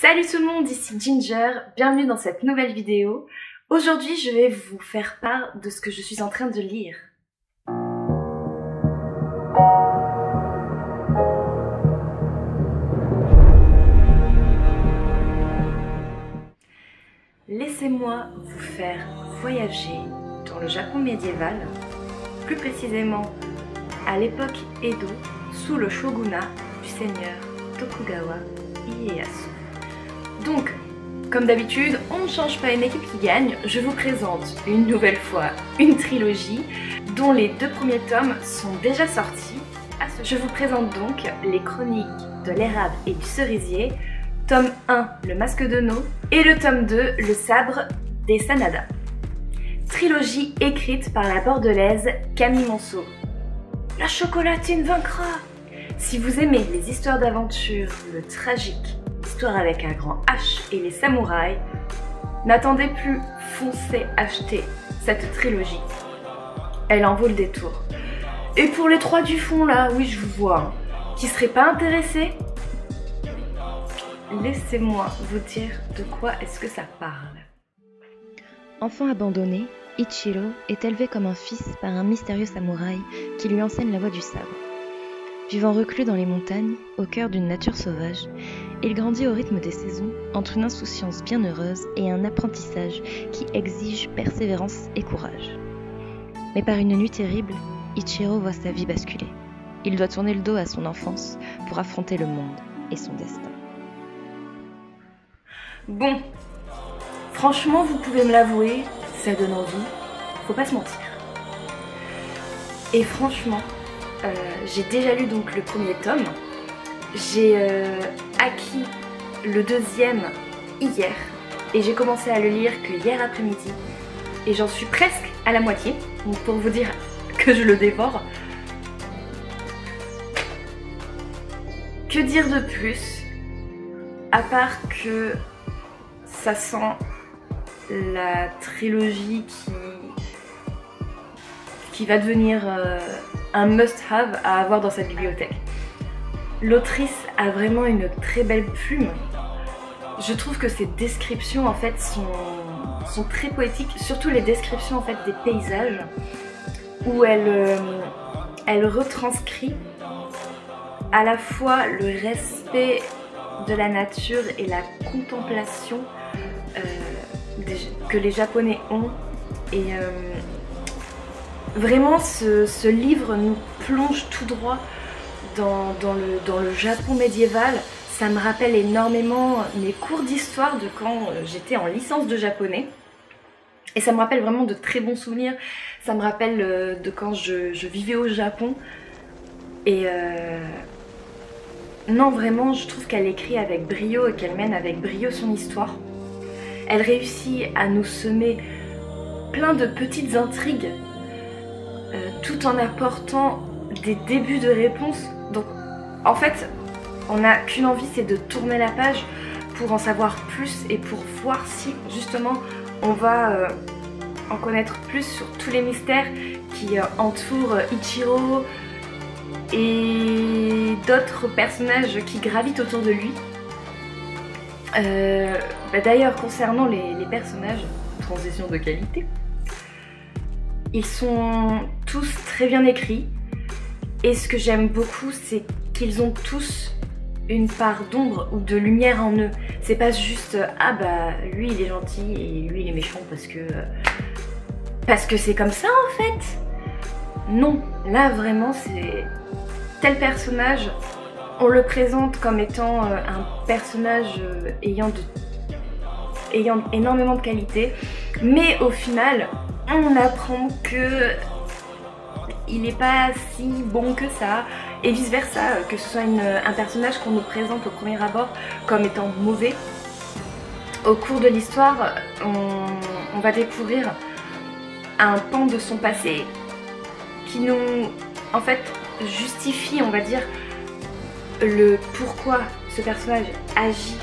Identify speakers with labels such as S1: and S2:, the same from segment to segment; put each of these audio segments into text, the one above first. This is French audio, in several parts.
S1: Salut tout le monde, ici Ginger, bienvenue dans cette nouvelle vidéo. Aujourd'hui, je vais vous faire part de ce que je suis en train de lire. Laissez-moi vous faire voyager dans le Japon médiéval, plus précisément à l'époque Edo, sous le shogunat du seigneur Tokugawa Ieyasu. Donc, comme d'habitude, on ne change pas une équipe qui gagne, je vous présente une nouvelle fois une trilogie dont les 2 premiers tomes sont déjà sortis. Je vous présente donc les chroniques de l'érable et du cerisier, tome 1, le masque de No, et le tome 2, le sabre des Sanada. Trilogie écrite par la bordelaise Camille Monceau. La chocolatine vaincra! Si vous aimez les histoires d'aventure, le tragique, l'histoire avec un grand H et les samouraïs, n'attendez plus, foncez acheter cette trilogie. Elle en vaut le détour. Et pour les 3 du fond là, oui je vous vois, hein, qui seraient pas intéressés, laissez-moi vous dire de quoi est-ce que ça parle.
S2: Enfant abandonné, Ichiro est élevé comme un fils par un mystérieux samouraï qui lui enseigne la voie du sabre. Vivant reclus dans les montagnes, au cœur d'une nature sauvage, il grandit au rythme des saisons, entre une insouciance bienheureuse et un apprentissage qui exige persévérance et courage. Mais par une nuit terrible, Ichiro voit sa vie basculer. Il doit tourner le dos à son enfance pour affronter le monde et son destin.
S1: Bon, franchement vous pouvez me l'avouer, ça donne envie, faut pas se mentir. Et franchement, j'ai déjà lu donc le premier tome, j'ai acquis le 2e hier et j'ai commencé à le lire que hier après-midi et j'en suis presque à la moitié, donc pour vous dire que je le dévore. Que dire de plus, à part que ça sent la trilogie qui va devenir un must-have à avoir dans sa bibliothèque. L'autrice a vraiment une très belle plume. Je trouve que ses descriptions en fait sont très poétiques, surtout les descriptions en fait des paysages où elle retranscrit à la fois le respect de la nature et la contemplation que les Japonais ont. Et vraiment ce livre nous plonge tout droit dans le Japon médiéval. Ça me rappelle énormément mes cours d'histoire de quand j'étais en licence de japonais. Et ça me rappelle vraiment de très bons souvenirs. Ça me rappelle de quand je vivais au Japon. Et non, vraiment, je trouve qu'elle écrit avec brio et qu'elle mène avec brio son histoire. Elle réussit à nous semer plein de petites intrigues tout en apportant des débuts de réponses. Donc en fait, on n'a qu'une envie, c'est de tourner la page pour en savoir plus et pour voir si justement on va en connaître plus sur tous les mystères qui entourent Ichiro et d'autres personnages qui gravitent autour de lui. D'ailleurs, concernant les personnages, transition de qualité, ils sont tous très bien écrits et ce que j'aime beaucoup, c'est qu'ils ont tous une part d'ombre ou de lumière en eux. C'est pas juste ah bah lui il est gentil et lui il est méchant parce que c'est comme ça en fait. Non, là vraiment c'est tel personnage, on le présente comme étant un personnage ayant énormément de qualités, mais au final on apprend que il n'est pas si bon que ça, et vice versa, que ce soit un personnage qu'on nous présente au premier abord comme étant mauvais. Au cours de l'histoire, on va découvrir un pan de son passé qui nous, en fait, justifie, on va dire, le pourquoi ce personnage agit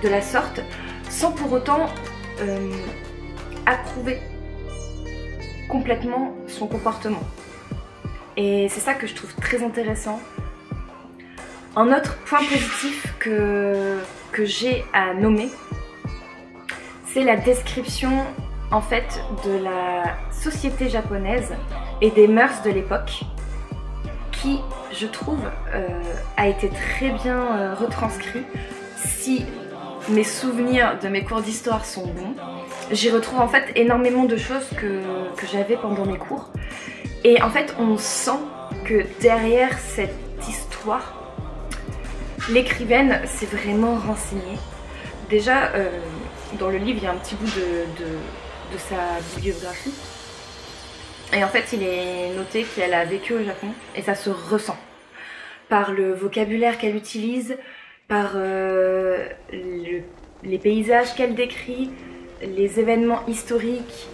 S1: de la sorte, sans pour autant approuver complètement son comportement. Et c'est ça que je trouve très intéressant. Un autre point positif que que j'ai à nommer, c'est la description en fait de la société japonaise et des mœurs de l'époque qui, je trouve, a été très bien retranscrit. Si mes souvenirs de mes cours d'histoire sont bons, j'y retrouve en fait énormément de choses que j'avais pendant mes cours. Et en fait, on sent que derrière cette histoire, l'écrivaine s'est vraiment renseignée. Déjà, dans le livre, il y a un petit bout de sa bibliographie. Et en fait, il est noté qu'elle a vécu au Japon, et ça se ressent. Par le vocabulaire qu'elle utilise, par les paysages qu'elle décrit, les événements historiques,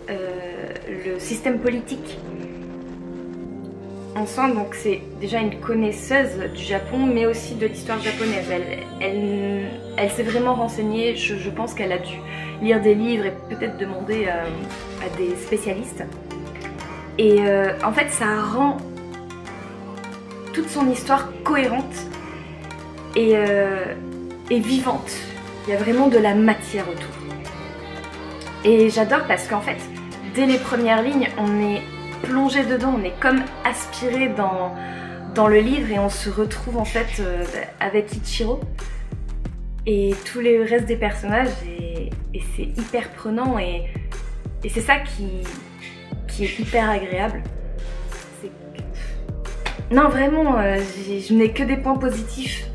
S1: le système politique. On sent donc que c'est déjà une connaisseuse du Japon, mais aussi de l'histoire japonaise. Elle s'est vraiment renseignée, je pense qu'elle a dû lire des livres et peut-être demander à des spécialistes. Et en fait, ça rend toute son histoire cohérente et vivante. Il y a vraiment de la matière autour. Et j'adore parce qu'en fait, dès les premières lignes, on est plongé dedans, on est comme aspiré dans le livre et on se retrouve en fait avec Ichiro et tous les restes des personnages et c'est hyper prenant et c'est ça qui est hyper agréable. Non vraiment, je n'ai que des points positifs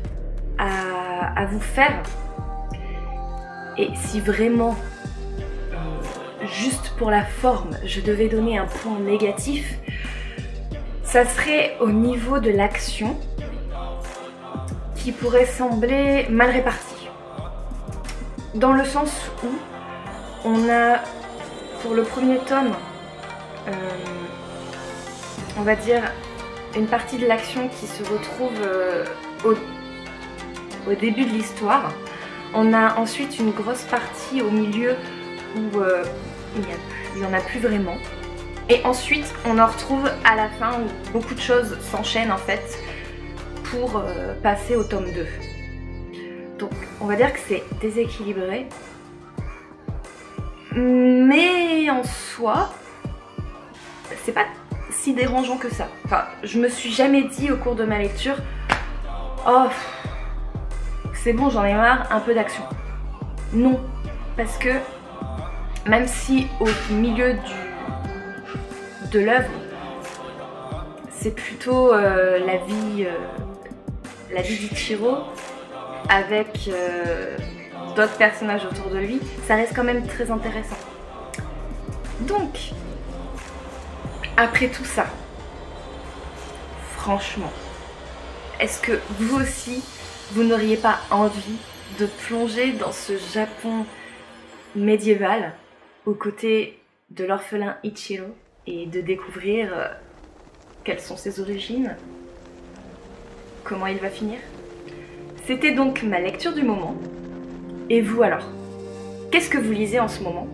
S1: à vous faire et si vraiment juste pour la forme, je devais donner un point négatif, ça serait au niveau de l'action qui pourrait sembler mal répartie. Dans le sens où on a, pour le premier tome, on va dire une partie de l'action qui se retrouve au début de l'histoire. On a ensuite une grosse partie au milieu où il n'y en a plus vraiment. Et ensuite, on en retrouve à la fin où beaucoup de choses s'enchaînent en fait pour passer au tome 2. Donc, on va dire que c'est déséquilibré. Mais en soi, c'est pas si dérangeant que ça. Enfin, je me suis jamais dit au cours de ma lecture « Oh, c'est bon, j'en ai marre, un peu d'action. » Non, parce que même si au milieu de l'œuvre, c'est plutôt la vie d'Ichiro avec d'autres personnages autour de lui, ça reste quand même très intéressant. Donc, après tout ça, franchement, est-ce que vous aussi, vous n'auriez pas envie de plonger dans ce Japon médiéval aux côtés de l'orphelin Ichiro et de découvrir quelles sont ses origines, comment il va finir? C'était donc ma lecture du moment. Et vous alors? Qu'est-ce que vous lisez en ce moment?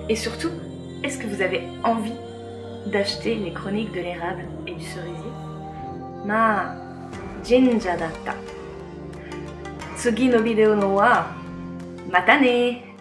S1: Et surtout, est-ce que vous avez envie d'acheter les chroniques de l'érable et du cerisier? Ma jinja datta. Tsugi no video no wa mata ne!